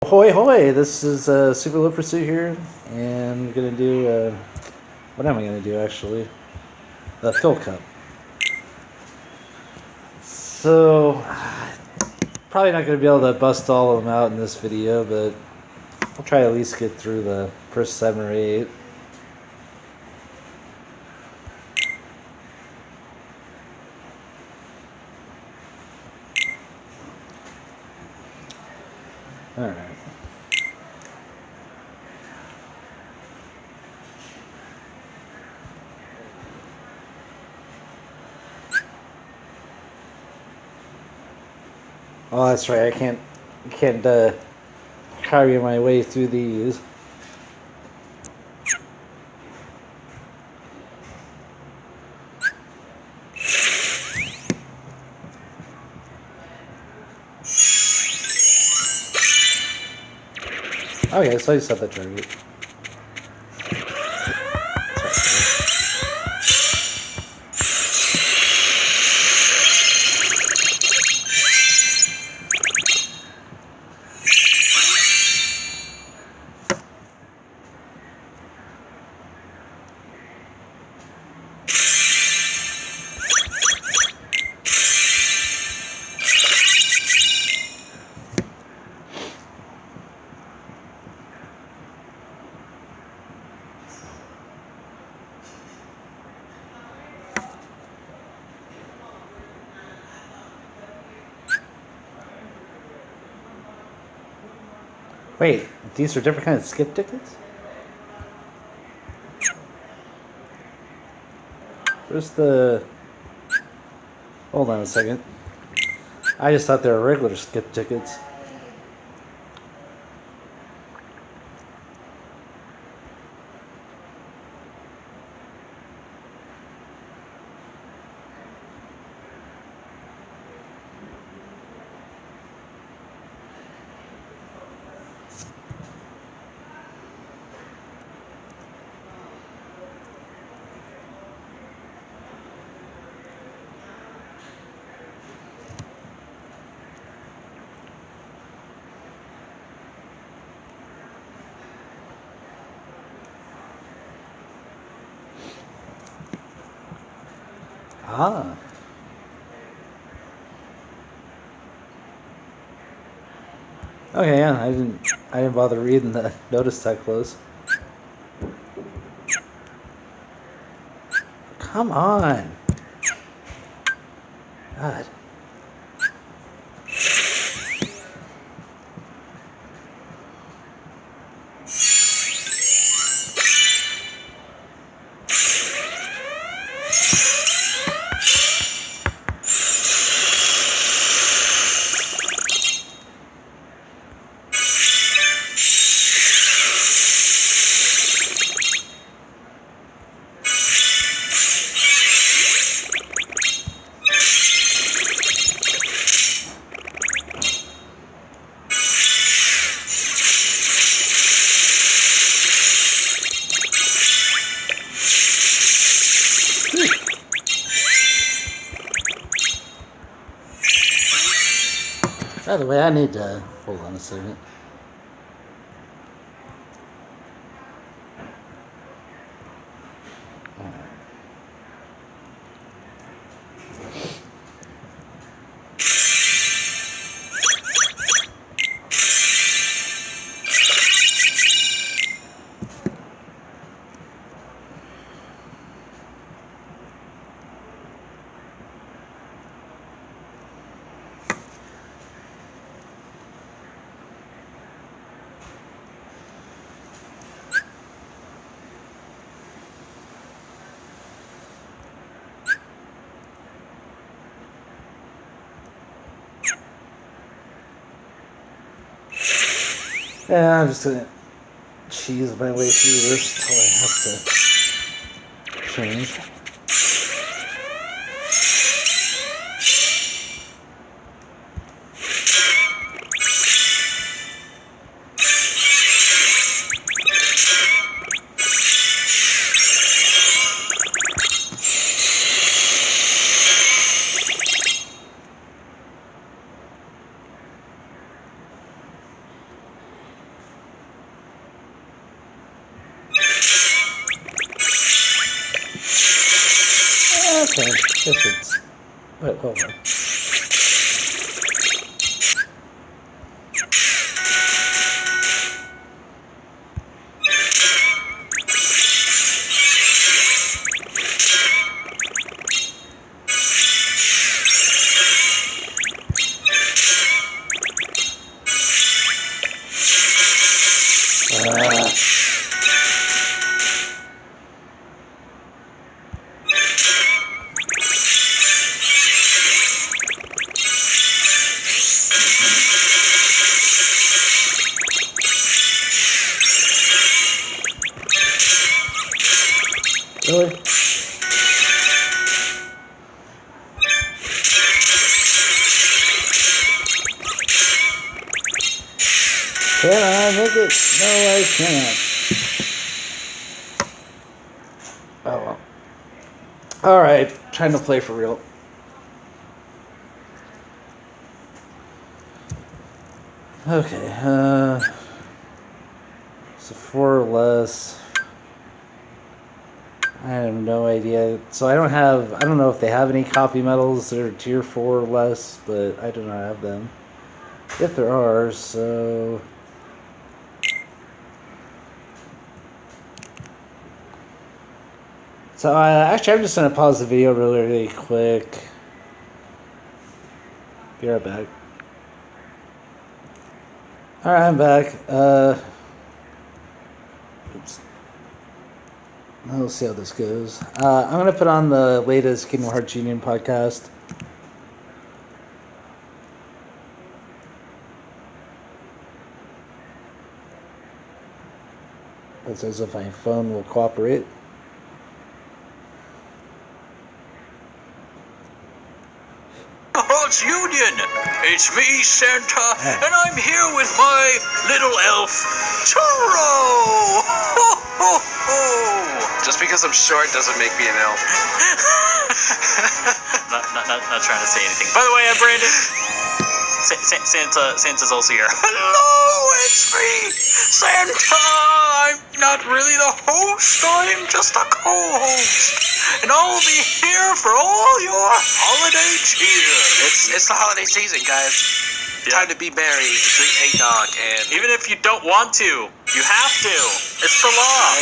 Ahoy hoy, this is Super Low Pursuit here, and I'm gonna do, what am I gonna do actually? The fill cup. So, probably not gonna be able to bust all of them out in this video, but I'll try to at least get through the first 7 or 8. Alright. Oh, that's right, I can't carry my way through these. Okay, so I set the target. Wait, these are different kinds of skip tickets? Where's the... Hold on a second. I just thought they were regular skip tickets. Ah. Okay, yeah, I didn't bother reading the notice that close. Come on. God. By the way, I need to hold on a second. Yeah, I'm just gonna cheese my way through this until I have to change. Okay, this is... Wait, hold on. Really? Can I make it? No, I can't. Oh well. Alright, trying to play for real. Okay, so 4 or less. I have no idea. So I don't know if they have any copy medals that are tier 4 or less, but I do not have them. If there are, so... So actually I'm just going to pause the video really quick. Be right back. Alright, I'm back. Oops. We'll see how this goes. I'm going to put on the latest Kingdom Hearts Union podcast. That's as if my phone will cooperate. Hearts Union! It's me, Santa, and I'm here with my little elf, Turo! Ho, ho, ho! Just because I'm short doesn't make me an elf. not trying to say anything. By the way, I'm Brandon. Santa's also here. Hello, it's me, Santa! I'm not really the host, I'm just a co-host. And I'll be here for all your holiday cheer. It's the holiday season, guys. Yeah. Time to be merry, drink eggnog, and... Even if you don't want to, you have to. It's the law.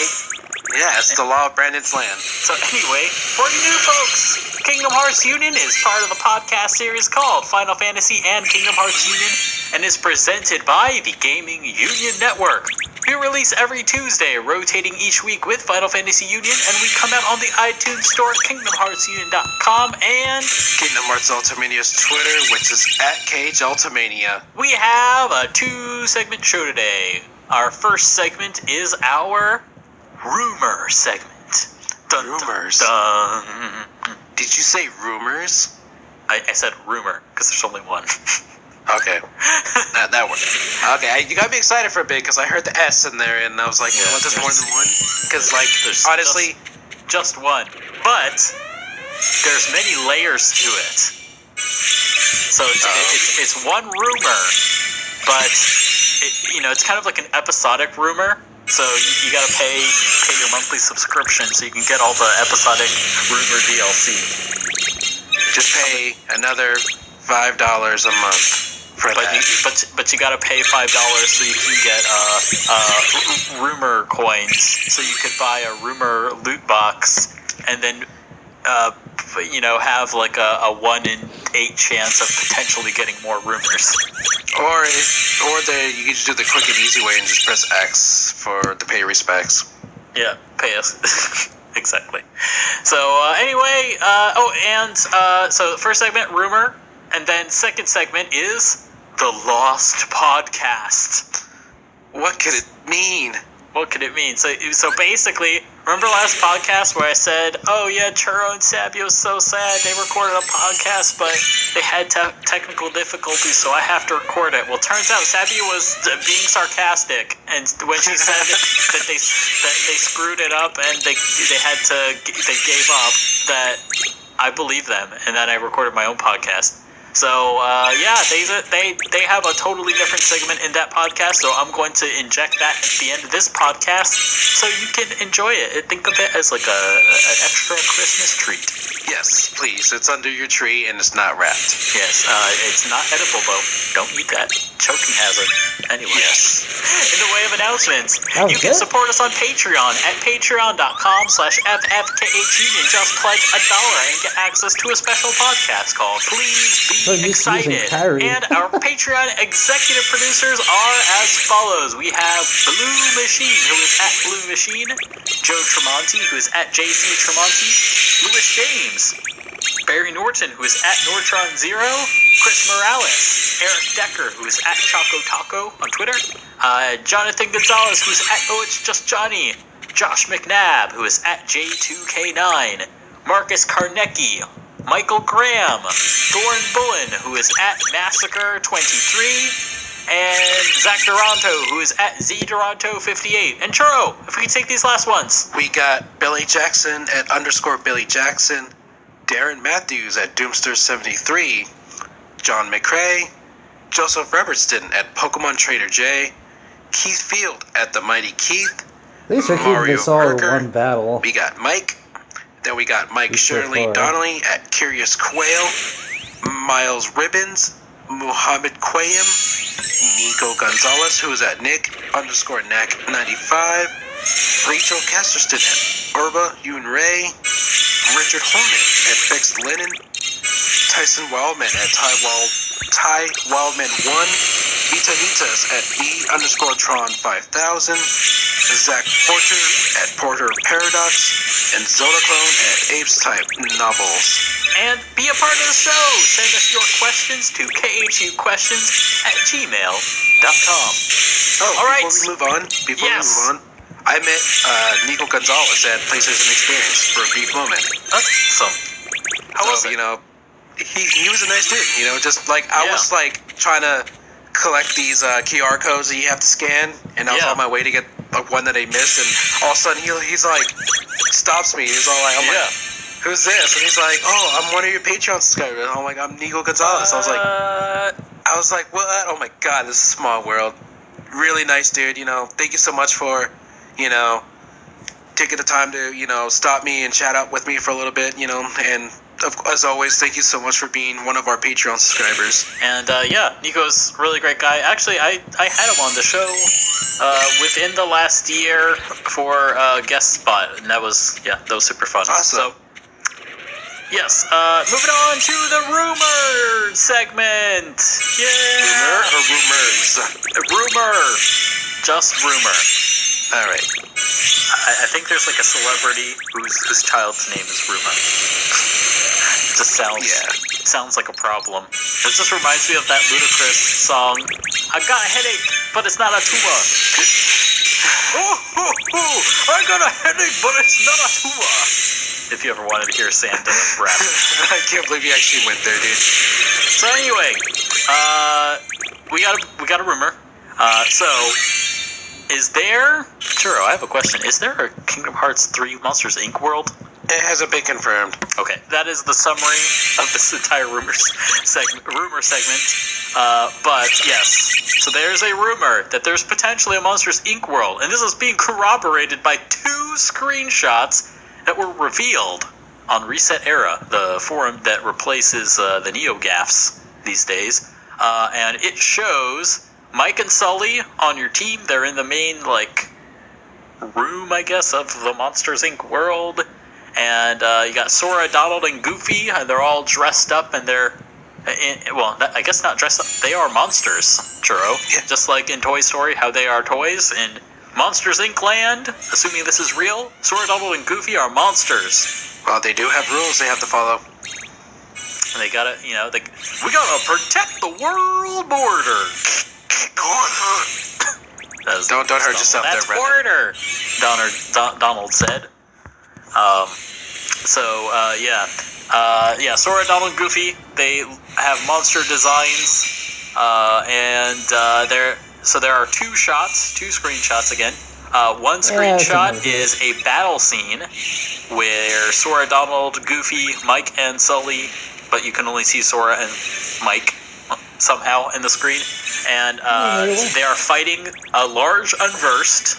Yeah, it's the law of Brandon's land. So anyway, for you new folks, Kingdom Hearts Union is part of the podcast series called Final Fantasy and Kingdom Hearts Union, and is presented by the Gaming Union Network. We release every Tuesday, rotating each week with Final Fantasy Union, and we come out on the iTunes Store, KingdomHeartsUnion.com, and Kingdom Hearts Ultimania's Twitter, which is @CageUltimania. we have a 2-segment show today. Our first segment is our rumor segment. Dun, Rumors? Dun, dun. Did you say rumors? I said rumor, because there's only one. Okay. that worked. Okay, you got me excited for a bit, because I heard the S in there, and I was like, what, there's more than one? Because, like, There's honestly... just one. But there's many layers to it. So it's one rumor, but it's kind of like an episodic rumor. So you gotta pay your monthly subscription so you can get all the episodic rumor DLC. Just pay another $5 a month for that. But you gotta pay $5 so you can get rumor coins. So you could buy a rumor loot box and then have like a 1 in 8 chance of potentially getting more rumors. Or you can just do the quick and easy way and just press X for the pay respects. Yeah, pay us. Exactly. So anyway, so the first segment, rumor, and then second segment is the Lost Podcast. What could it mean? What could it mean? So basically, remember last podcast where I said, oh yeah, Churro and Sabio so sad, they recorded a podcast, but they had technical difficulties, so I have to record it. Well, turns out Sabio was being sarcastic, and when she said that they screwed it up and they gave up, that I believed them, and then I recorded my own podcast. So, they have a totally different segment in that podcast, so I'm going to inject that at the end of this podcast so you can enjoy it. Think of it as like an extra Christmas treat. Yes, please. It's under your tree and it's not wrapped. Yes, it's not edible though. Don't eat that. Choking hazard. Anyway. Yes. In the way of announcements, Oh, you can good. support us on Patreon at patreon.com/ffkhu and just pledge $1 and get access to a special podcast called Please So Be used to using Excited. Kyrie. And our Patreon executive producers are as follows. We have Blue Machine, who is at Blue Machine, Joe Tremonti, who is at JC Tremonti, Louis James, Barry Norton, who is at Nortron Zero, Chris Morales, Eric Decker, who is at Choco Taco on Twitter, Jonathan Gonzalez, who is at Oh It's Just Johnny, Josh McNabb, who is at J2K9, Marcus Karnecki, Michael Graham, Thorn Bullen, who is at Massacre23, and Zach Duranto, who is at ZDuranto58. And Churro, if we can take these last ones. We got Billy Jackson at _Billy Jackson, Darren Matthews at Doomster73, John McRae, Joseph Robertson at Pokemon Trader J, Keith Field at The Mighty Keith, At least we're keeping Mario this all Parker. one battle. We got Mike. Then we got Mike He's so Shirley far. Donnelly at Curious Quail, Miles Ribbons, Muhammad Quayam, Nico Gonzalez, who is at Nick_Knack95, Rachel Casterston at Urba Yoon Ray, Richard Holman at Fixed Linen, Tyson Wildman at Ty Wildman 1, Vita Nitas at E_Tron5000, Zach Porter at Porter Paradox, and Zodaclone at Apes Type Novels. And be a part of the show. Send us your questions to khuquestions@gmail.com. Oh, All right. Before we move on, Yes. I met Nico Gonzalez at PlayStation Experience for a brief moment. Awesome. How was So, it? you know, he was a nice dude. You know, just like I was like trying to collect these QR codes that you have to scan, and I was Yeah. on my way to get like one that I missed, and all of a sudden he's like stops me. He's all like, I'm like, who's this? And he's like, oh, I'm one of your Patreon subscribers. I'm like, I'm Nico Gonzalez. I was like, what? Oh my god, this is a small world. Really nice dude. You know, thank you so much for, you know, taking the time to, you know, stop me and chat out with me for a little bit. You know, and as always, thank you so much for being one of our Patreon subscribers. And Nico's a really great guy. Actually, I had him on the show within the last year for a guest spot, and that was super fun. Awesome. So, yes, moving on to the rumor segment. Yeah. Rumor or rumors? Rumor. Just rumor. All right. I think there's like a celebrity whose child's name is Rumor. It just sounds like a problem. It just reminds me of that Ludacris song, I got a headache, but it's not a tumor. I got a headache, but it's not a tumor. If you ever wanted to hear Santa rap. I can't believe you actually went there, dude. So anyway, we got a rumor. Is there... Churro, I have a question. Is there a Kingdom Hearts 3 Monsters, Inc. world? It hasn't been confirmed. Okay, that is the summary of this entire rumor segment. But yes, so there's a rumor that there's potentially a Monsters, Inc. world, and this is being corroborated by 2 screenshots that were revealed on Reset Era, the forum that replaces the NeoGAFs these days. And it shows Mike and Sully on your team. They're in the main, room, I guess, of the Monsters, Inc. world. And you got Sora, Donald, and Goofy. And they're all dressed up, and they're... I guess not dressed up. They are monsters, Churro. Yeah. Just like in Toy Story, how they are toys. In Monsters, Inc. land, assuming this is real, Sora, Donald, and Goofy are monsters. Well, they do have rules they have to follow. And they gotta, we gotta protect the world border. Don't hurt yourself That's there, Brendan. border, Donald said. Sora, Donald, and Goofy, they have monster designs, there are 2 screenshots again. One screenshot is a battle scene where Sora, Donald, Goofy, Mike, and Sully, but you can only see Sora and Mike somehow in the screen, and they are fighting a large Unversed,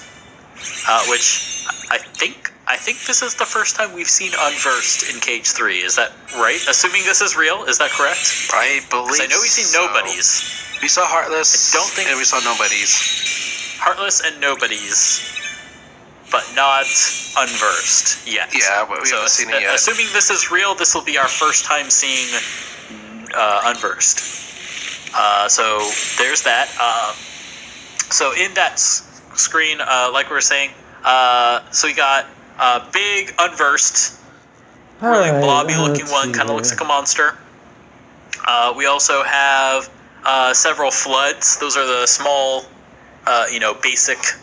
which I think I think this is the first time we've seen Unversed in Cage 3. Is that right? Assuming this is real, is that correct? I believe I know we've seen so. Nobodies. We saw Heartless, I don't think- and we saw Nobodies. Heartless and Nobodies, but not Unversed yet. Yeah, but we haven't seen it yet. Assuming this is real, this will be our first time seeing Unversed. So there's that. So in that screen, like we were saying, so we got a big Unversed, really blobby-looking one, kind of looks like a monster. We also have several Floods. Those are the small, basic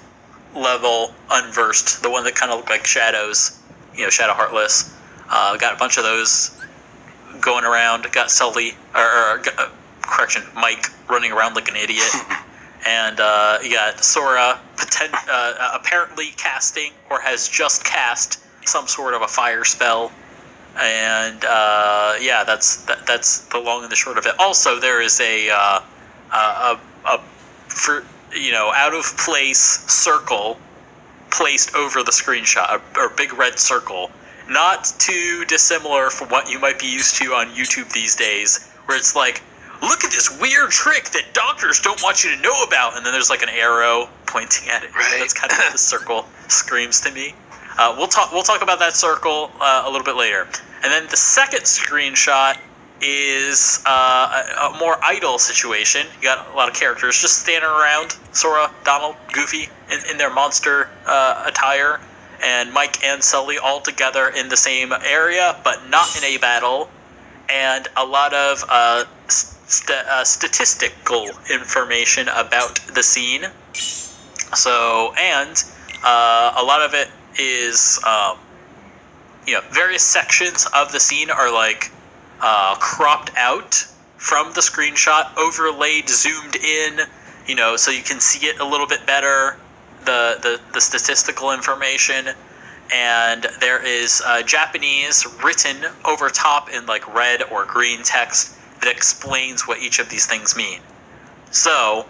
level Unversed, the one that kind of look like shadows, Shadow Heartless. Got a bunch of those going around. Got Sully, Mike running around like an idiot. And you got Sora apparently casting, or has just cast, some sort of a fire spell. And that's the long and the short of it. Also, there is a out of place circle placed over the screenshot, or big red circle, not too dissimilar from what you might be used to on YouTube these days, where it's like, look at this weird trick that doctors don't want you to know about, and then there's like an arrow pointing at it. Right. That's kind of what the circle screams to me. We'll talk about that circle a little bit later. And then the second screenshot is a more idle situation. You got a lot of characters just standing around, Sora, Donald, Goofy, in their monster attire, and Mike and Sully all together in the same area, but not in a battle, and a lot of statistical information about the scene. So, and a lot of it is, various sections of the scene are like cropped out from the screenshot, overlaid, zoomed in, so you can see it a little bit better, the statistical information. And there is Japanese written over top in like red or green text that explains what each of these things mean. So,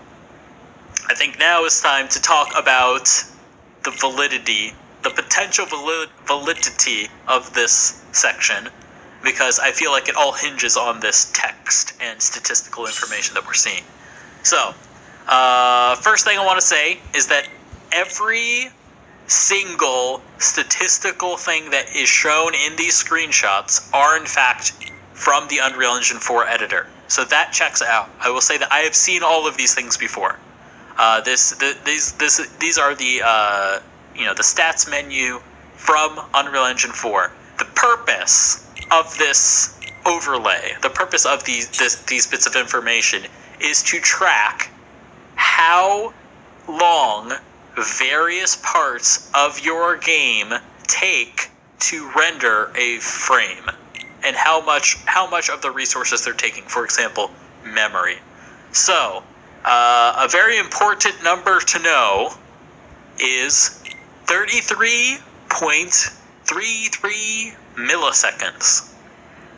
I think now is time to talk about the potential validity of this section, because I feel like it all hinges on this text and statistical information that we're seeing. So, first thing I want to say is that every single statistical thing that is shown in these screenshots are in fact from the Unreal Engine 4 editor. So that checks out. I will say that I have seen all of these things before. These are the the stats menu from Unreal Engine 4. The purpose of this overlay, the purpose of these bits of information, is to track how long various parts of your game take to render a frame, and how much of the resources they're taking. For example, memory. So, a very important number to know is 33.33 milliseconds.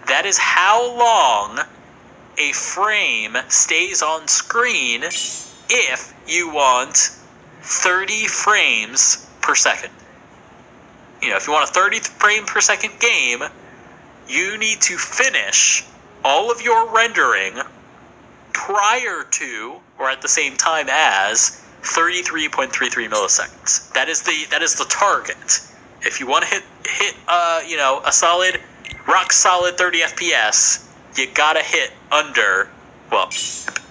That is how long a frame stays on screen if you want 30 frames per second. If you want a 30 frame per second game, you need to finish all of your rendering prior to, or at the same time as, 33.33 milliseconds. That is the target. If you want to hit a solid, rock solid 30 FPS, you gotta hit under, well,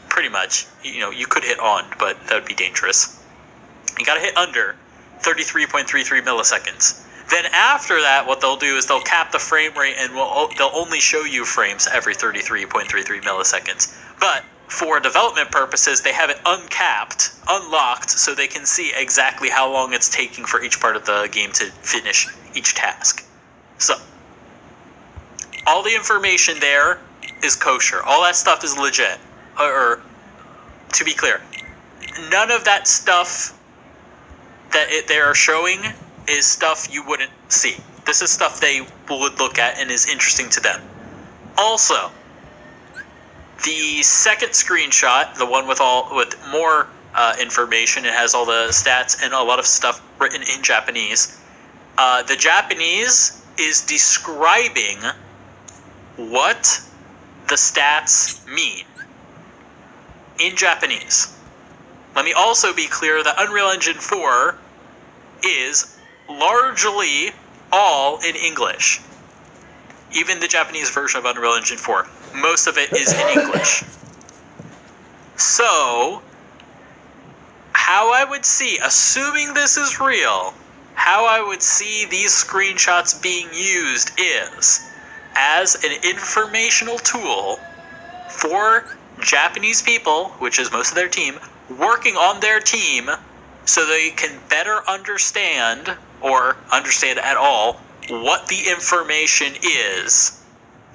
pretty much. You could hit on, but that would be dangerous. You gotta hit under 33.33 milliseconds. Then after that, what they'll do is they'll cap the frame rate, and they'll only show you frames every 33.33 milliseconds. But for development purposes, they have it unlocked, so they can see exactly how long it's taking for each part of the game to finish each task. So, all the information there is kosher. All that stuff is legit. Or to be clear, none of that stuff that they are showing is stuff you wouldn't see. This is stuff they would look at and is interesting to them. Also, the second screenshot, the one with more information, it has all the stats and a lot of stuff written in Japanese. The Japanese is describing what the stats mean in Japanese. Let me also be clear that Unreal Engine 4 is largely all in English. Even the Japanese version of Unreal Engine 4, most of it is in English. So, how I would see, assuming this is real, how I would see these screenshots being used is as an informational tool for Japanese people, which is most of their team, working on their team so they can better understand, or understand at all, what the information is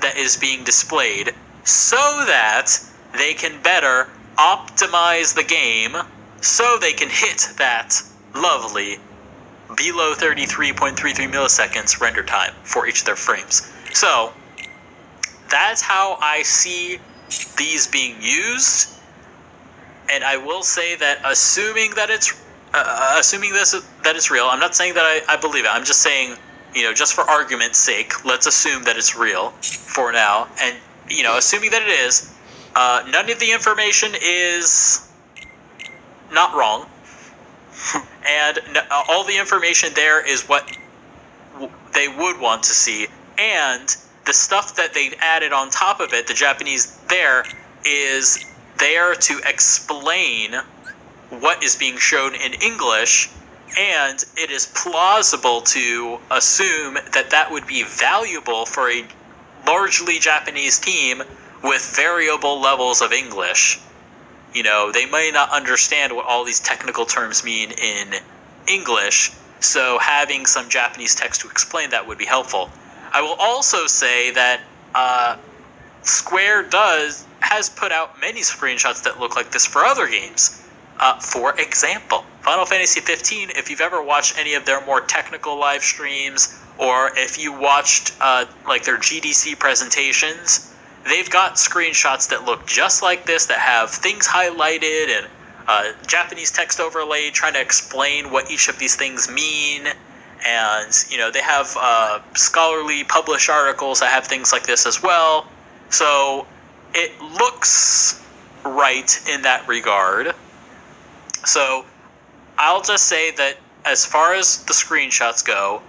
that is being displayed, so that they can better optimize the game so they can hit that lovely below 33.33 milliseconds render time for each of their frames. So, that's how I see these being used, and I will say that assuming that it's real, I'm not saying that I believe it, I'm just saying, just for argument's sake, let's assume that it's real for now, and, assuming that it is, none of the information is not wrong, and all the information there is what they would want to see, and the stuff that they've added on top of it, the Japanese there, is there to explain what is being shown in English, and it is plausible to assume that that would be valuable for a largely Japanese team with variable levels of English. They may not understand what all these technical terms mean in English, so having some Japanese text to explain that would be helpful. I will also say that Square has put out many screenshots that look like this for other games. For example, Final Fantasy 15, if you've ever watched any of their more technical live streams, or if you watched their GDC presentations, they've got screenshots that look just like this, that have things highlighted and Japanese text overlaid trying to explain what each of these things mean. And, they have scholarly published articles that have things like this as well. So it looks right in that regard. So I'll just say that as far as the screenshots go,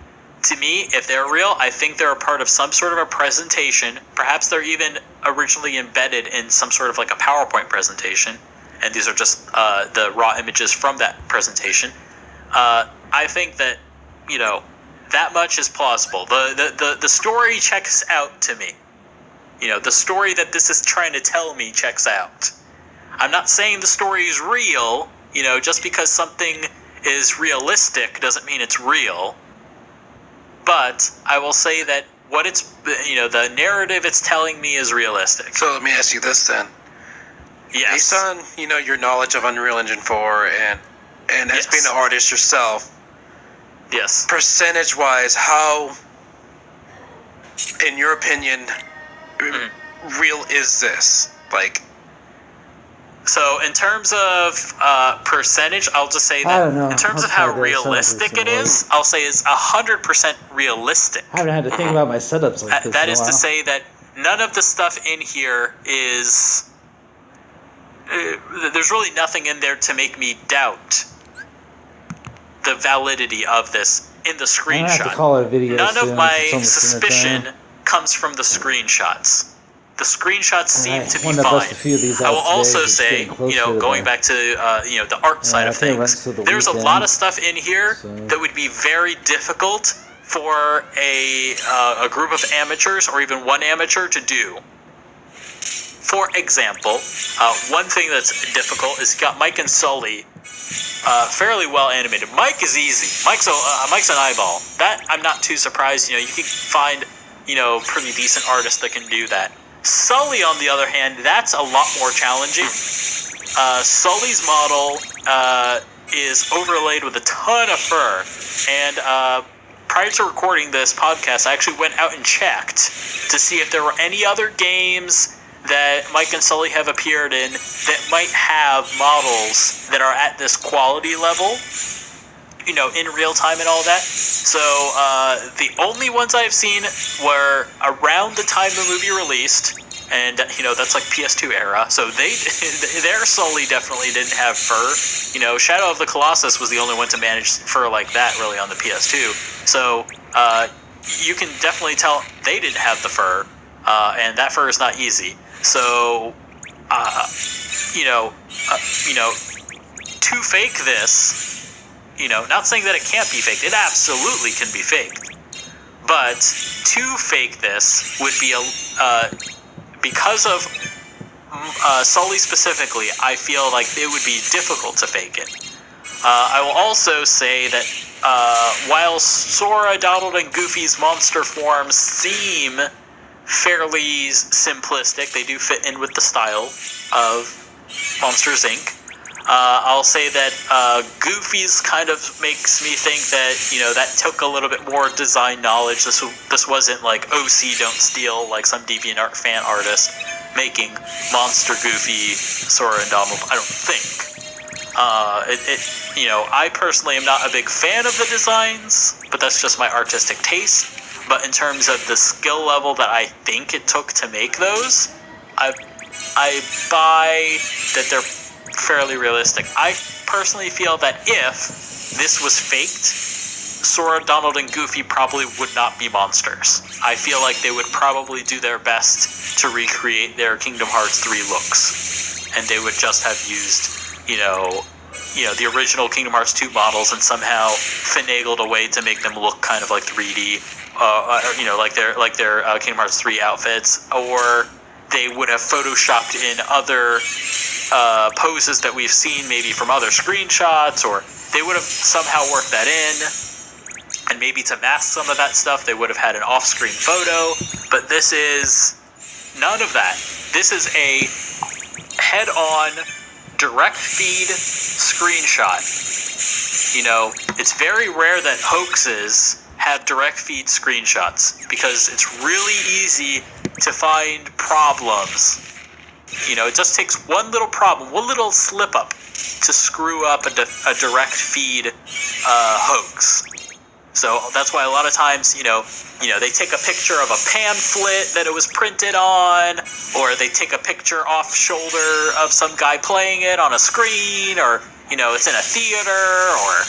to me, if they're real, I think they're a part of some sort of a presentation. Perhaps they're even originally embedded in some sort of like a PowerPoint presentation, and these are just the raw images from that presentation. I think that, that much is plausible. The story checks out to me. The story that this is trying to tell me checks out. I'm not saying the story is real. Just because something is realistic doesn't mean it's real. But I will say that what it's, the narrative it's telling me is realistic. So let me ask you this then. Yes. Based on, your knowledge of Unreal Engine 4 and as being an artist yourself, yes. Percentage-wise, how, in your opinion, real is this? So in terms of percentage, I'll just say that in terms of how realistic it is, I'll say it's 100% realistic. I haven't had to think about my setups like this. That is to say that none of the stuff in here is... there's really nothing in there to make me doubt the validity of this in the screenshot. I have to call it a video. None of my suspicion comes from the screenshots. The screenshots seem to be fine. I will also say, going back to the art side of things, there's a lot of stuff in here that would be very difficult for a group of amateurs or even one amateur to do. For example, one thing that's difficult is you got Mike and Sully, fairly well animated. Mike is easy. Mike's an eyeball. That I'm not too surprised. You can find pretty decent artists that can do that. Sully, on the other hand, that's a lot more challenging. Sully's model is overlaid with a ton of fur, and prior to recording this podcast, I actually went out and checked to see if there were any other games that Mike and Sully have appeared in that might have models that are at this quality level, in real time and all that. So the only ones I've seen were around the time the movie released, and that's like PS2 era. So their Sully definitely didn't have fur. Shadow of the Colossus was the only one to manage fur like that really on the PS2. So you can definitely tell they didn't have the fur, and that fur is not easy. So to fake this. Not saying that it can't be faked. It absolutely can be faked. But to fake this would be because of Sully specifically, I feel like it would be difficult to fake it. I will also say that while Sora, Donald, and Goofy's monster forms seem fairly simplistic, they do fit in with the style of Monsters, Inc. I'll say that Goofy's kind of makes me think that, that took a little bit more design knowledge. This wasn't like OC Don't Steal, like some DeviantArt fan artist making Monster Goofy, Sora, and Donald. I don't think. I personally am not a big fan of the designs, but that's just my artistic taste. But in terms of the skill level that I think it took to make those, I buy that they're fairly realistic. I personally feel that if this was faked, Sora, Donald, and Goofy probably would not be monsters. I feel like they would probably do their best to recreate their Kingdom Hearts 3 looks, and they would just have used, the original Kingdom Hearts 2 models and somehow finagled a way to make them look kind of like 3D, like their Kingdom Hearts 3 outfits, or they would have photoshopped in other poses that we've seen maybe from other screenshots, or they would have somehow worked that in, and maybe to mask some of that stuff they would have had an off-screen photo, but this is none of that. This is a head-on direct feed screenshot. It's very rare that hoaxes have direct feed screenshots because it's really easy to find problems. It just takes one little problem, one little slip up to screw up a direct feed hoax. So that's why a lot of times, they take a picture of a pamphlet that it was printed on, or they take a picture off shoulder of some guy playing it on a screen, or, it's in a theater, or,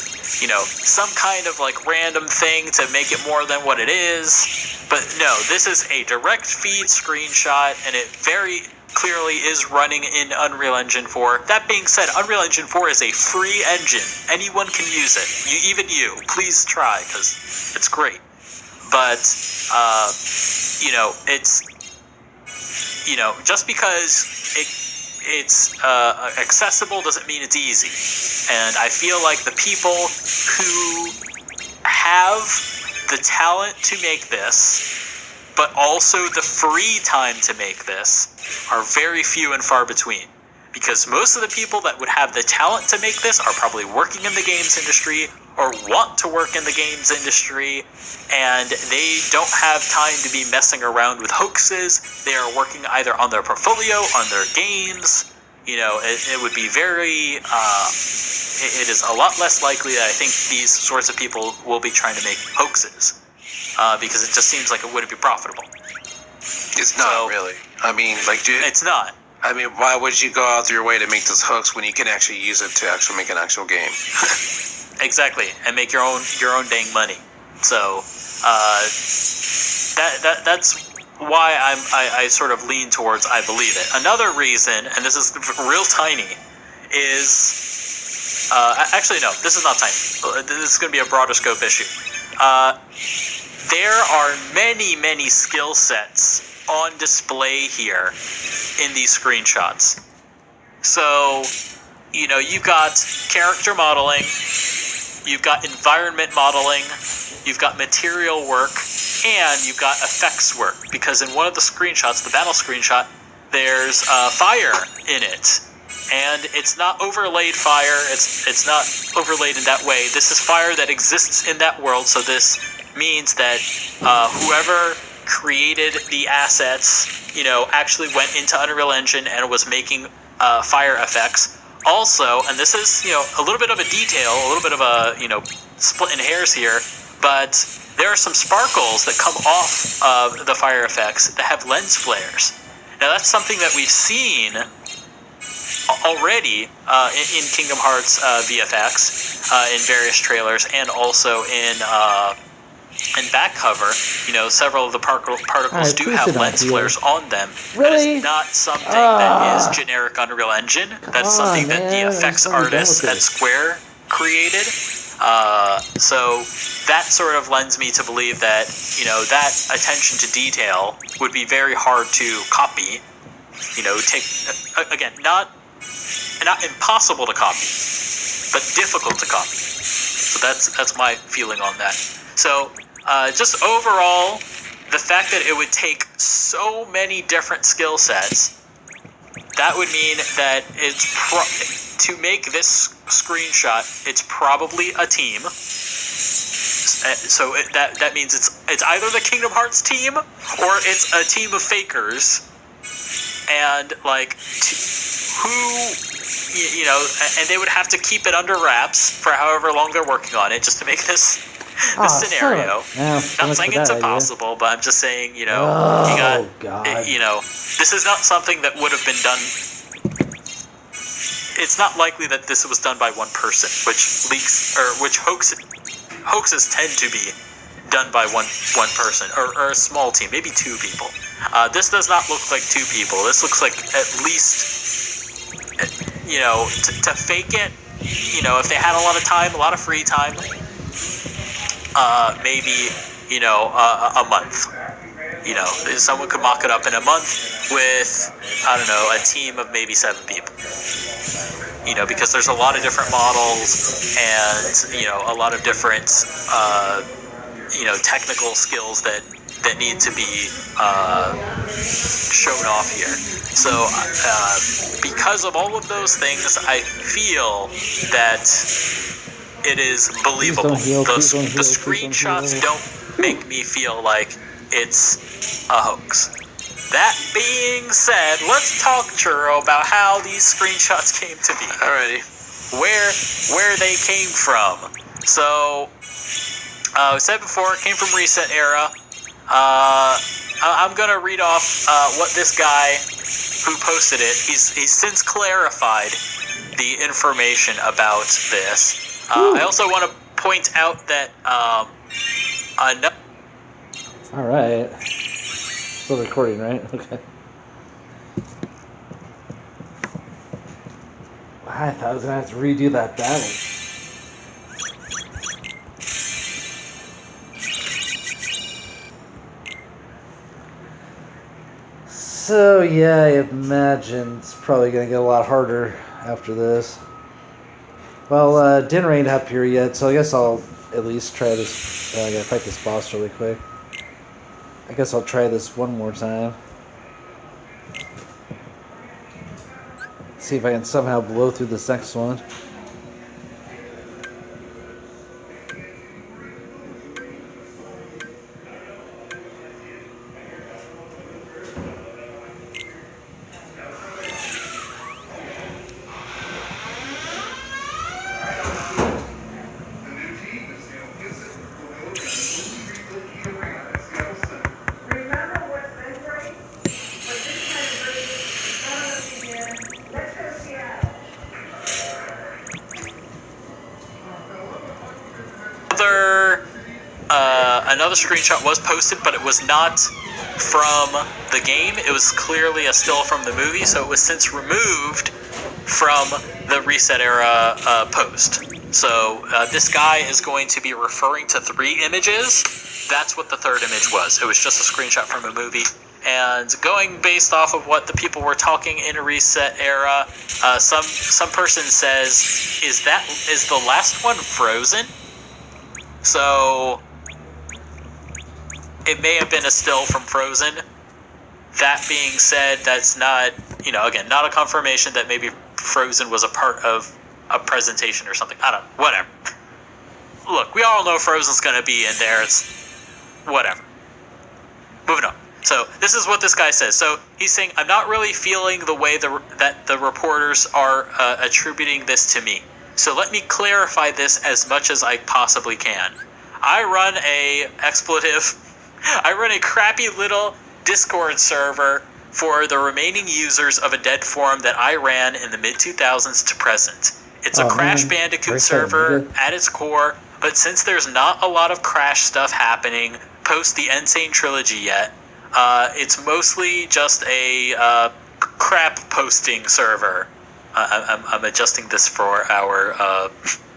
some kind of like random thing to make it more than what it is. But no, this is a direct feed screenshot, and it very clearly is running in Unreal Engine 4. That being said, Unreal Engine 4 is a free engine. Anyone can use it. Even you. Please try, because it's great. But, it's, just because it's accessible doesn't mean it's easy. And I feel like the people who have the talent to make this, but also the free time to make this, are very few and far between. Because most of the people that would have the talent to make this are probably working in the games industry or want to work in the games industry, and they don't have time to be messing around with hoaxes. They are working either on their portfolio, on their games. It would be very, it is a lot less likely that I think these sorts of people will be trying to make hoaxes. Because it just seems like it wouldn't be profitable. It's not really. I mean, it's not. I mean, why would you go out your way to make this hoax when you can actually use it to actually make an actual game? Exactly, and make your own dang money. So that's why I sort of lean towards I believe it. Another reason, and this is real tiny, is actually no, this is not tiny. This is going to be a broader scope issue. There are many skill sets on display here in these screenshots. So, you've got character modeling, you've got environment modeling, you've got material work, and you've got effects work. Because in one of the screenshots, the battle screenshot, there's fire in it. And it's not overlaid fire, it's not overlaid in that way. This is fire that exists in that world, so this means that whoever created the assets, actually went into Unreal Engine and was making fire effects. Also, and this is, a little bit of a detail, a little bit of a, splitting hairs here, but there are some sparkles that come off of the fire effects that have lens flares. Now that's something that we've seen already in Kingdom Hearts VFX, in various trailers, and also in back cover. Several of the particles do have lens flares on them. Really? That is not something that is generic Unreal Engine. That's something that the effects artists at Square created. So that sort of lends me to believe that, that attention to detail would be very hard to copy. Again, not impossible to copy, but difficult to copy. So that's my feeling on that. So just overall, the fact that it would take so many different skill sets, that would mean that to make this screenshot, it's probably a team. So that means it's either the Kingdom Hearts team or it's a team of fakers, and and they would have to keep it under wraps for however long they're working on it just to make this scenario. Not saying it's impossible, but I'm just saying, God. this is not something that would have been done. It's not likely that this was done by one person, which hoaxes tend to be done by one person or a small team, maybe two people. This does not look like two people. This looks like at least, to fake it, if they had a lot of time, a lot of free time, maybe, a month. Someone could mock it up in a month with, I don't know, a team of maybe 7 people. Because there's a lot of different models and, a lot of different, technical skills that need to be shown off here. So because of all of those things, I feel that it is believable. The screenshots don't make me feel like it's a hoax. That being said, let's talk, Churro, about how these screenshots came to be. Alrighty. Where they came from. So, I said before, it came from Reset Era. I'm going to read off what this guy who posted it, he's since clarified the information about this. I also want to point out that Alright. Still recording, right? Okay. I thought I was going to have to redo that battle. So, yeah, I imagine it's probably going to get a lot harder after this. Well, didn't rain up here yet, so I guess I'll at least try this. I gotta fight this boss really quick. I guess I'll try this one more time. See if I can somehow blow through this next one. Another screenshot was posted, but it was not from the game. It was clearly a still from the movie, so it was since removed from the Reset Era post. So this guy is going to be referring to 3 images. That's what the third image was. It was just a screenshot from a movie. And going based off of what the people were talking in Reset Era, some person says, is the last one frozen? So it may have been a still from Frozen. That being said, that's not, again, not a confirmation that maybe Frozen was a part of a presentation or something. I don't know. Whatever. Look, we all know Frozen's going to be in there. It's whatever. Moving on. So this is what this guy says. So he's saying, I'm not really feeling the way that the reporters are attributing this to me. So let me clarify this as much as I possibly can. I run a crappy little Discord server for the remaining users of a dead forum that I ran in the mid-2000s to present. It's a Crash Bandicoot server at its core, but since there's not a lot of Crash stuff happening post the Insane Trilogy yet, it's mostly just a crap posting server. I'm adjusting this for our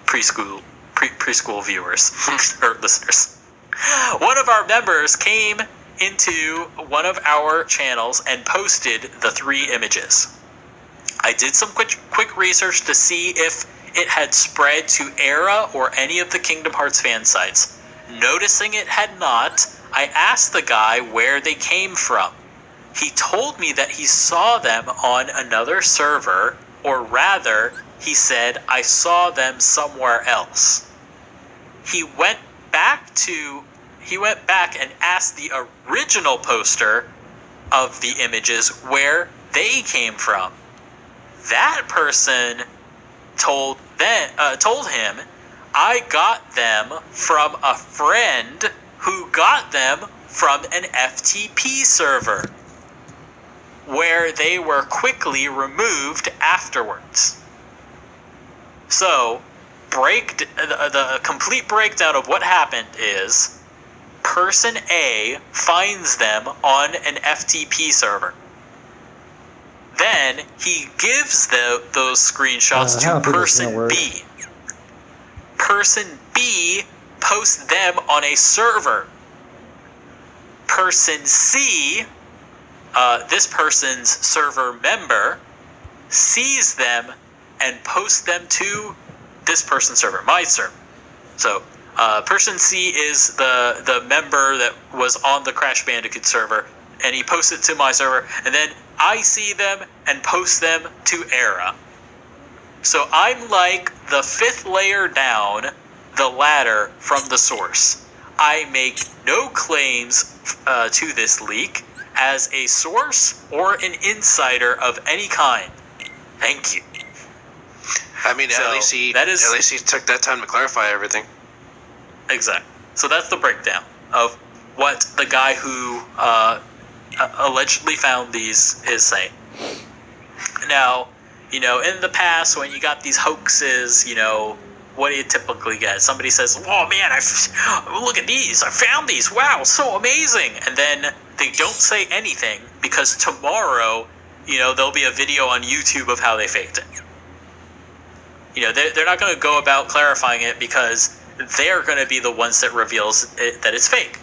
preschool viewers or listeners. One of our members came into one of our channels and posted the 3 images. I did some quick research to see if it had spread to Era or any of the Kingdom Hearts fan sites. Noticing it had not, I asked the guy where they came from. He told me that he saw them on another server, or rather, he said, I saw them somewhere else. He went back and asked the original poster of the images where they came from. That person told him, I got them from a friend who got them from an FTP server, where they were quickly removed afterwards. So, the complete breakdown of what happened is, Person A finds them on an FTP server. Then he gives those screenshots to Person B. Person B posts them on a server. Person C, this person's server member, sees them and posts them to this person's server, my server. So, Person C is the member that was on the Crash Bandicoot server, and he posts it to my server, and then I see them and post them to Era. So I'm like the 5th layer down the ladder from the source. I make no claims to this leak as a source or an insider of any kind. Thank you. I mean, at least he took that time to clarify everything. Exactly. So that's the breakdown of what the guy who allegedly found these is saying. Now, in the past, when you got these hoaxes, what do you typically get? Somebody says, oh man, look at these, I found these, wow, so amazing. And then they don't say anything because tomorrow, there'll be a video on YouTube of how they faked it. They're not going to go about clarifying it because they're going to be the ones that reveals that it's fake.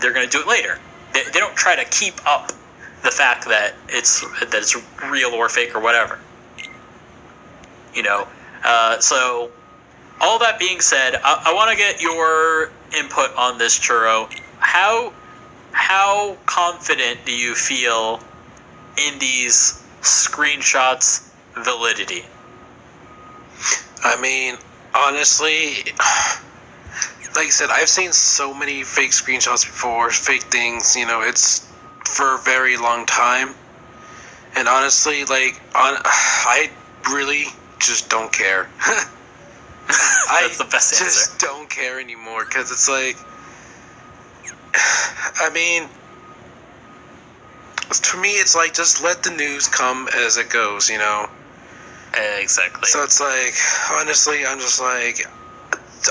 They're going to do it later. They don't try to keep up the fact that it's real or fake or whatever. So all that being said, I want to get your input on this, Churro. How confident do you feel in these screenshots' validity? I mean, honestly, like I said, I've seen so many fake screenshots before, fake things, it's for a very long time. And honestly, I really just don't care. That's the best answer. I just don't care anymore, because it's like, I mean, to me, it's like, just let the news come as it goes, Exactly. So it's like, honestly, I'm just like,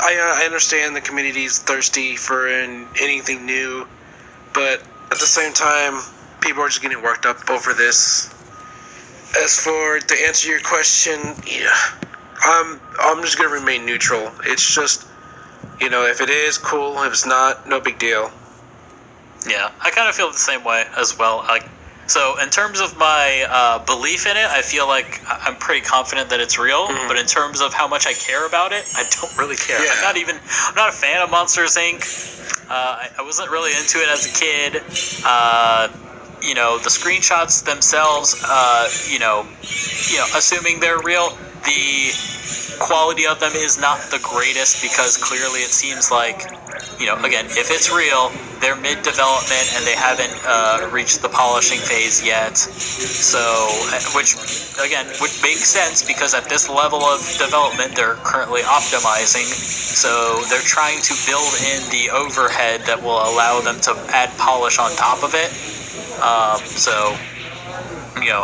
I understand the community's thirsty for anything new, but at the same time, people are just getting worked up over this. As for to answer your question, yeah, I'm just gonna remain neutral. It's just, if it is, cool. If it's not, no big deal. Yeah, I kind of feel the same way as well. So in terms of my belief in it, I feel like I'm pretty confident that it's real. Mm-hmm. But in terms of how much I care about it, I don't really care. Yeah. I'm not a fan of Monsters, Inc. I wasn't really into it as a kid. The screenshots themselves, assuming they're real, the quality of them is not the greatest because clearly it seems like again, if it's real, they're mid-development and they haven't reached the polishing phase yet. So, which, again, would make sense because at this level of development, they're currently optimizing. So they're trying to build in the overhead that will allow them to add polish on top of it.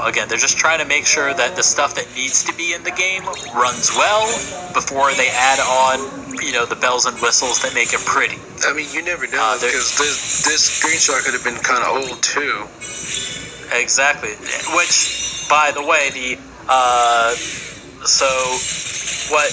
Again, they're just trying to make sure that the stuff that needs to be in the game runs well before they add on the bells and whistles that make it pretty. I mean, you never know, because this screenshot could have been kind of old, too. Exactly. Which, by the way, what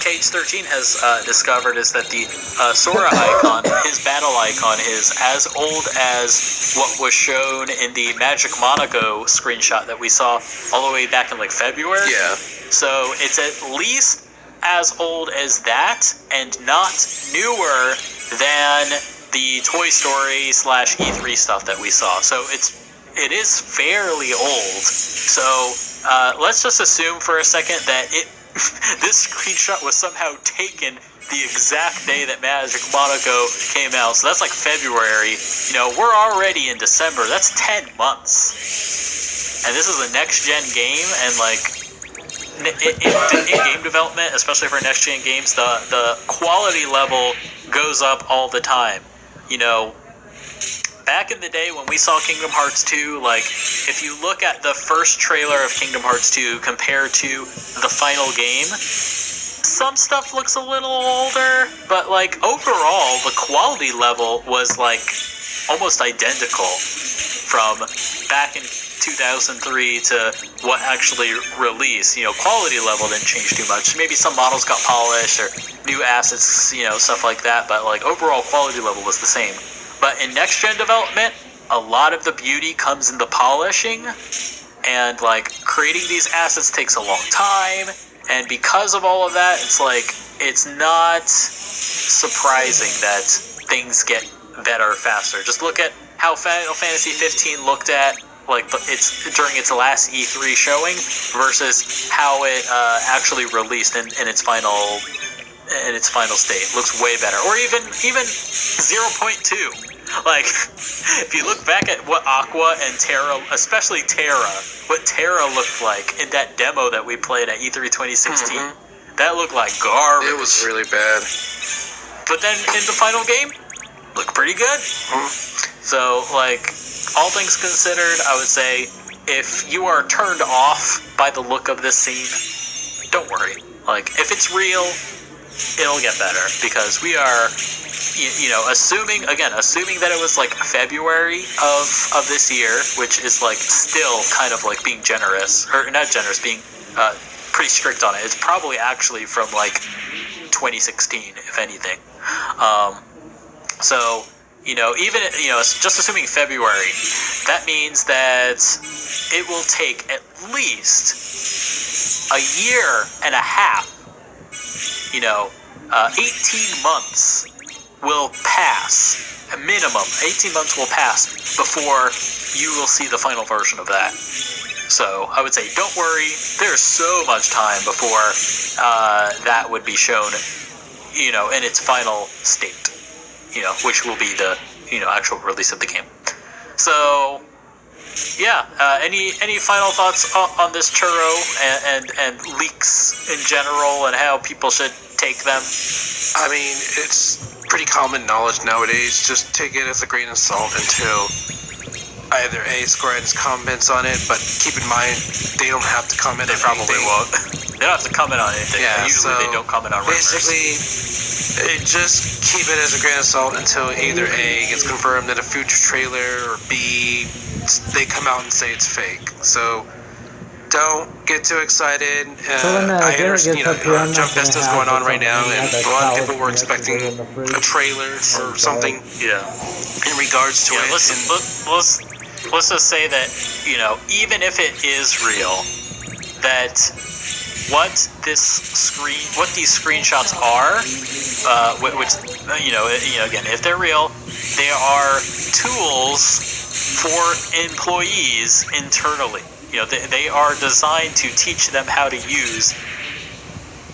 KH13 has discovered is that the Sora icon, his battle icon, is as old as what was shown in the Magic Monaco screenshot that we saw all the way back in, February. Yeah. So it's at least as old as that, and not newer than the Toy Story / E3 stuff that we saw. So it is fairly old. So let's just assume for a second that this screenshot was somehow taken the exact day that Magic Monaco came out. So that's February. We're already in December. That's 10 months. And this is a next-gen game, and in game development, especially for next-gen games, the quality level goes up all the time. Back in the day when we saw Kingdom Hearts 2, if you look at the first trailer of Kingdom Hearts 2 compared to the final game, some stuff looks a little older, but overall, the quality level was almost identical from back in 2003 to what actually released. Quality level didn't change too much. Maybe some models got polished or new assets, stuff like that, but overall quality level was the same. But in next-gen development, a lot of the beauty comes in the polishing, and creating these assets takes a long time, and because of all of that, it's not surprising that things get better faster. Just look at how Final Fantasy 15 looked at it's during its last E3 showing versus how it actually released in its final state. It looks way better. Or even 0.2. If you look back at what Aqua and Terra, especially Terra, what Terra looked like in that demo that we played at E3 2016, that looked like garbage. It was really bad. But then in the final game, looked pretty good. So, all things considered, I would say if you are turned off by the look of this scene, don't worry. If it's real, it'll get better, because we are, assuming that it was February of this year, which is still kind of being generous, or not generous, being pretty strict on it. It's probably actually from 2016, if anything. So, even, just assuming February, that means that it will take at least a year and a half, 18 months will pass, a minimum, 18 months will pass before you will see the final version of that. So, I would say, don't worry, there's so much time before that would be shown, in its final state. Which will be the, actual release of the game. So, yeah, any final thoughts on this churro and leaks in general and how people should take them? I mean, it's pretty common knowledge nowadays. Just take it as a grain of salt until either Square Enix comments on it, but keep in mind, they don't have to comment. They probably won't. They don't have to comment on anything. Yeah, usually they don't comment on rumors. Basically, just keep it as a grain of salt until either A, gets confirmed in a future trailer, or B, they come out and say it's fake. So don't get too excited. I understand, Jump Festa's going on right now, and a lot of people were expecting a trailer or something. Yeah. In regards to it. Let's just say that, even if it is real, that what these screenshots are, which again, if they're real, they are tools for employees internally. They are designed to teach them how to use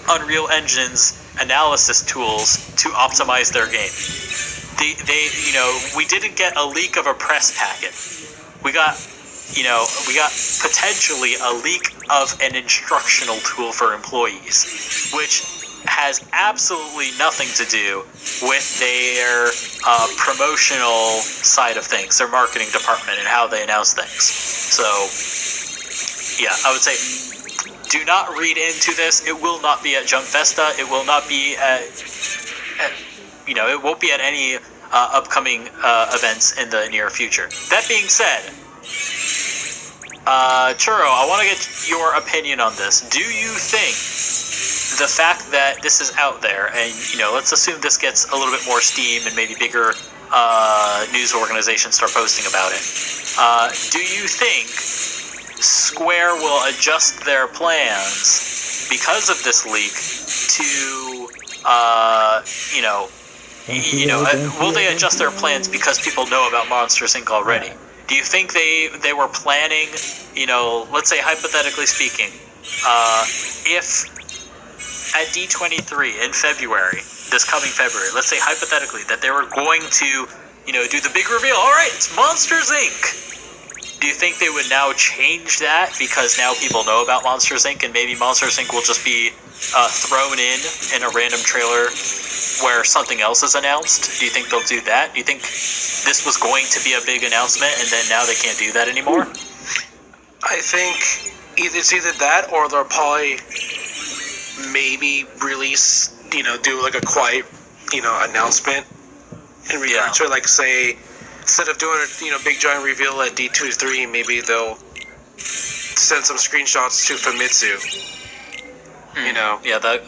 Unreal Engine's analysis tools to optimize their game. We didn't get a leak of a press packet. We got potentially a leak of an instructional tool for employees, which has absolutely nothing to do with their promotional side of things, their marketing department, and how they announce things. So, yeah, I would say do not read into this. It will not be at Jump Festa. It will not be it won't be at any upcoming events in the near future. That being said, Churro, I want to get your opinion on this. Do you think the fact that this is out there, and let's assume this gets a little bit more steam and maybe bigger news organizations start posting about it, do you think Square will adjust their plans because of this leak to will they adjust their plans because people know about Monsters Inc. already? Do you think they were planning, let's say hypothetically speaking, if at D23 in February, this coming February, let's say hypothetically that they were going to, do the big reveal, all right, it's Monsters Inc. Do you think they would now change that because now people know about Monsters Inc. and maybe Monsters Inc. will just be thrown in a random trailer where something else is announced? Do you think they'll do that? Do you think this was going to be a big announcement and then now they can't do that anymore? I think it's either that or they'll probably maybe release, do like a quiet, announcement in regard to, like, say, instead of doing a big giant reveal at D23, maybe they'll send some screenshots to Famitsu. Yeah, that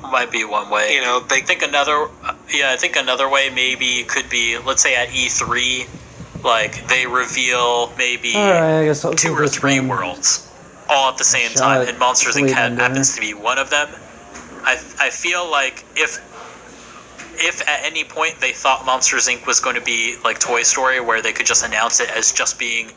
might be one way. They think another. Yeah, I think another way maybe could be, let's say at E3, like they reveal maybe 2 or 3 worlds all at the same time, and Monsters Inc. happens to be one of them. I feel like if at any point they thought Monsters Inc. was going to be like Toy Story, where they could just announce it as just being,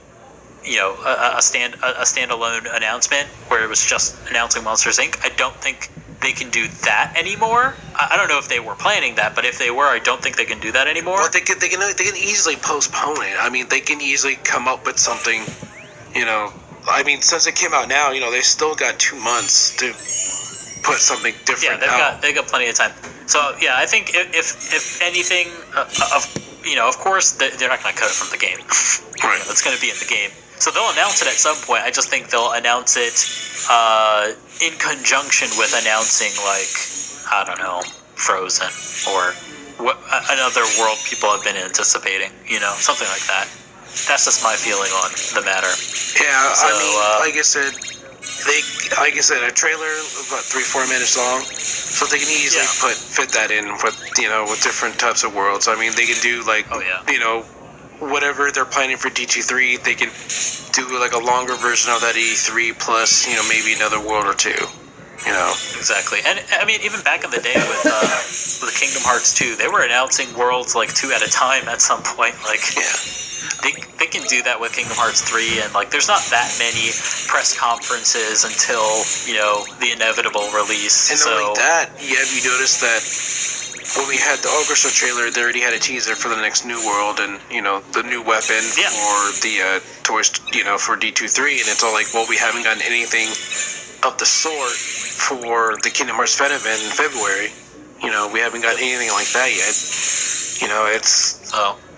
a standalone announcement where it was just announcing Monsters Inc., I don't think they can do that anymore. I don't know if they were planning that, but if they were, I don't think they can do that anymore. Well, they can easily postpone it. I mean, they can easily come up with something, I mean, since it came out now, they still got 2 months to put something different out. They've got plenty of time. So, yeah, I think if anything, of course, they're not going to cut it from the game. Right. It's going to be in the game. So they'll announce it at some point. I just think they'll announce it in conjunction with announcing, like, I don't know, Frozen or another world people have been anticipating, something like that. That's just my feeling on the matter. Yeah, so, I mean, like I said, a trailer about 3-4 minutes long, so they can easily fit that in with with different types of worlds. I mean, they can do like whatever they're planning for D23, they can do like a longer version of that E3 plus maybe another world or 2. Exactly. And I mean, even back in the day with Kingdom Hearts 2, they were announcing worlds like 2 at a time at some point. Like, they can do that with Kingdom Hearts 3, and like, there's not that many press conferences until the inevitable release. And not only that, have you noticed that when we had the Orchestra trailer, they already had a teaser for the next new world and the new weapon for the toys, for D23, and it's all like, well, we haven't gotten anything of the sort for the Kingdom Hearts Fan event in February. We haven't got anything like that yet. It's.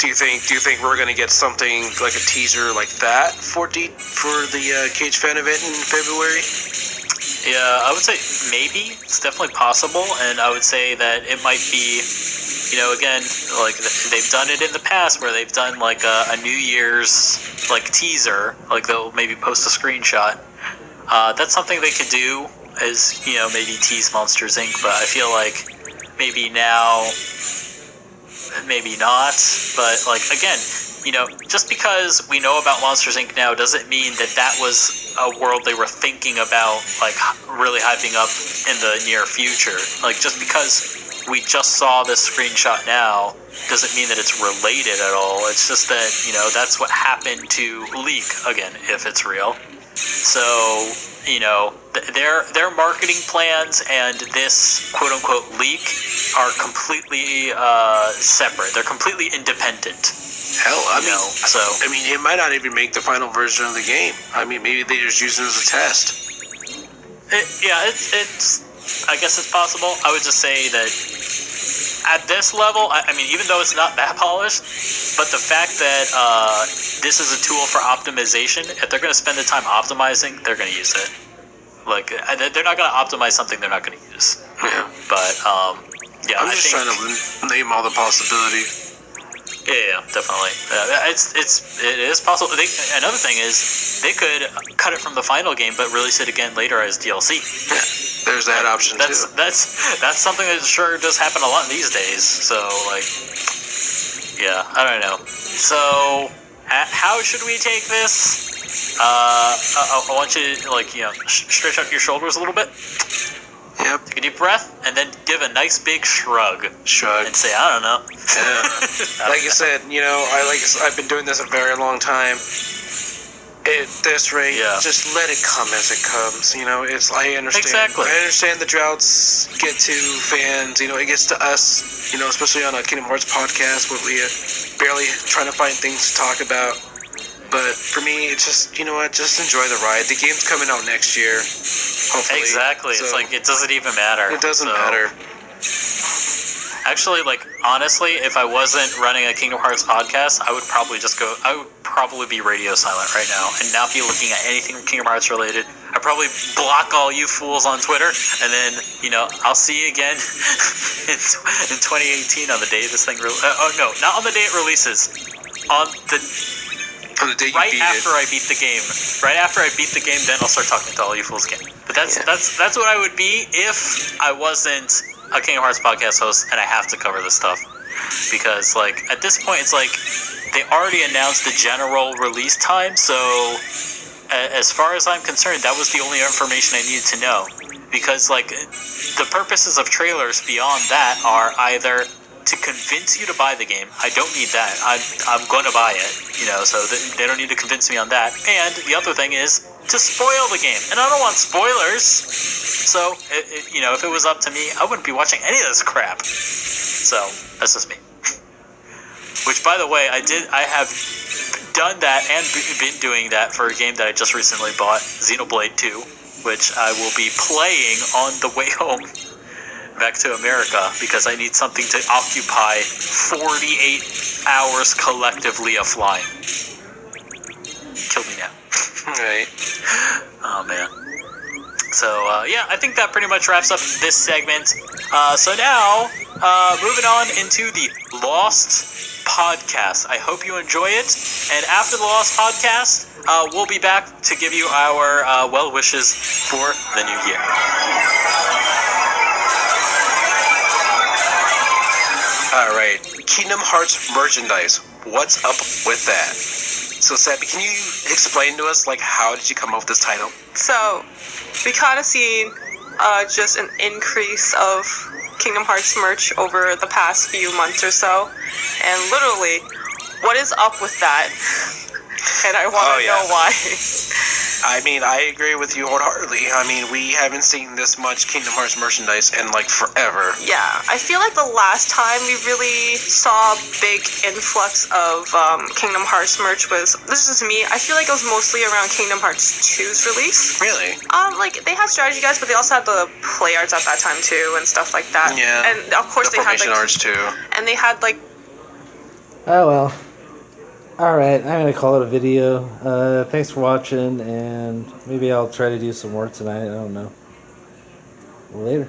Do you think we're gonna get something like a teaser like that for the Cage Fan event in February? Yeah, I would say maybe. It's definitely possible, and I would say that it might be, again, like they've done it in the past where they've done like a New Year's like teaser, like they'll maybe post a screenshot. That's something they could do, is maybe tease Monsters Inc. But I feel like maybe now, maybe not. But like again, just because we know about Monsters Inc. now doesn't mean that was a world they were thinking about, like really hyping up in the near future. Like just because we just saw this screenshot now doesn't mean that it's related at all. It's just that that's what happened to leak, again, if it's real. So, their marketing plans and this quote-unquote leak are completely separate. They're completely independent. Hell, I mean, it might not even make the final version of the game. I mean, maybe they just use it as a test. I guess it's possible. I would just say that at this level, I mean, even though it's not that polished, but the fact that this is a tool for optimization, if they're going to spend the time optimizing, they're going to use it. Like, they're not going to optimize something they're not going to use. Yeah. But, I'm just trying to name all the possibilities. Yeah, definitely. It is possible. Another thing is they could cut it from the final game, but release it again later as DLC. Yeah, there's that option too. That's something that sure does happen a lot these days. So I don't know. So how should we take this? I want you to stretch out your shoulders a little bit. Yep. Take a deep breath, and then give a nice big shrug. And say, I don't know. Yeah. Like you said, I've been doing this a very long time. At this rate, just let it come as it comes. I understand. Exactly. I understand the droughts get to fans. It gets to us. Especially on a Kingdom Hearts podcast where we are barely trying to find things to talk about. But for me, it's just, just enjoy the ride. The game's coming out next year, hopefully. Exactly. So it's it doesn't even matter. It doesn't matter. Actually, honestly, if I wasn't running a Kingdom Hearts podcast, I would probably be radio silent right now and not be looking at anything Kingdom Hearts related. I'd probably block all you fools on Twitter, and then, I'll see you again in 2018 on the day this thing no, not on the day it releases. On the day you beat after I beat the game. Right after I beat the game, then I'll start talking to all you fools again. But that's what I would be if I wasn't a Kingdom Hearts podcast host and I have to cover this stuff. Because, at this point, it's they already announced the general release time, so as far as I'm concerned, that was the only information I needed to know. Because, the purposes of trailers beyond that are either to convince you to buy the game. I don't need that. I'm going to buy it, so they don't need to convince me on that. And the other thing is to spoil the game. And I don't want spoilers. So, if it was up to me, I wouldn't be watching any of this crap. So, that's just me. Which, by the way, I have done that and been doing that for a game that I just recently bought, Xenoblade 2, which I will be playing on the way home back to America because I need something to occupy 48 hours collectively of flying. Kill me now. Right. Oh, man. So, I think that pretty much wraps up this segment. So now, moving on into the Lost Podcast. I hope you enjoy it. And after the Lost Podcast, we'll be back to give you our well wishes for the new year. All right, Kingdom Hearts merchandise. What's up with that? So, Sabby, can you explain to us, how did you come up with this title? So, we kind of seen just an increase of Kingdom Hearts merch over the past few months or so, and literally, what is up with that? And I want to know why. I mean, I agree with you wholeheartedly. I mean, we haven't seen this much Kingdom Hearts merchandise in, forever. Yeah, I feel like the last time we really saw a big influx of Kingdom Hearts merch was, this is me, I feel like it was mostly around Kingdom Hearts 2's release. Really? They had strategy guides, but they also had the play arts at that time, too, and stuff like that. Yeah. And, of course, the they had, formation arts, too. And they had, Oh, well. Alright, I'm going to call it a video. Thanks for watching, and maybe I'll try to do some work tonight. I don't know. Later.